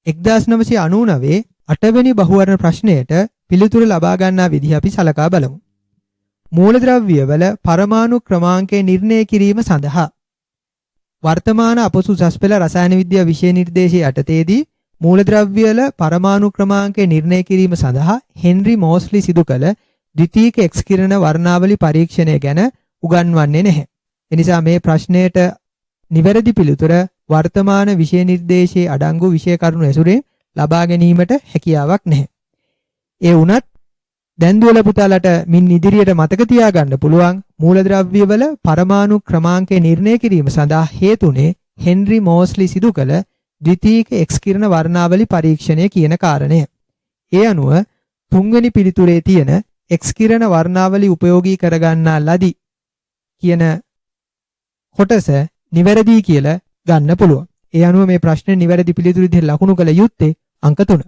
1999 8වෙනි බහුවර්ණ ප්‍රශ්නයට පිළිතුරු ලබා ගන්නා විදිහ අපි සලකා බලමු. මූලද්‍රව්‍යවල පරමාණු ක්‍රමාංකය නිර්ණය කිරීම සඳහා වර්තමාන අපොසු උසස්පෙළ රසායන විද්‍යා විෂය නිර්දේශය යටතේදී මූලද්‍රව්‍යවල පරමාණු ක්‍රමාංකය නිර්ණය කිරීම සඳහා හෙන්රි මෝස්ලි සිදු කළ ද්විතීයික එක්ස් කිරණ වර්ණාවලි පරීක්ෂණය ගැන උගන්වන්නේ නැහැ. එනිසා මේ ප්‍රශ්නයට නිවැරදි පිළිතුර වර්තමාන විෂය නිර්දේශයේ අඩංගු විෂය කරුණු ඇසුරෙන් ලබා ගැනීමට හැකියාවක් නැහැ. ඒ වුණත් දැන් දුවල පුතාලට මින් ඉදිරියට මතක තියාගන්න පුළුවන් මූලද්‍රව්‍යවල පරමාණු ක්‍රමාංකය නිර්ණය කිරීම සඳහා හේතුනේ හෙන්රි මෝස්ලි සිදු කළ ද්විතීයික එක්ස් කිරණ වර්ණාවලි පරීක්ෂණය කියන කාරණය. ඒ අනුව තුන්වෙනි පිළිතුරේ තියෙන එක්ස් කිරණ වර්ණාවලි උපයෝගී කරගන්නා ලදී කියන කොටස නිවැරදි කියලා ගන්න පුළුවන්. ඒ අනුව මේ ප්‍රශ්නේ නිවැරදි පිළිතුරු විදිහට ලකුණු කළ යුත්තේ අංක 3.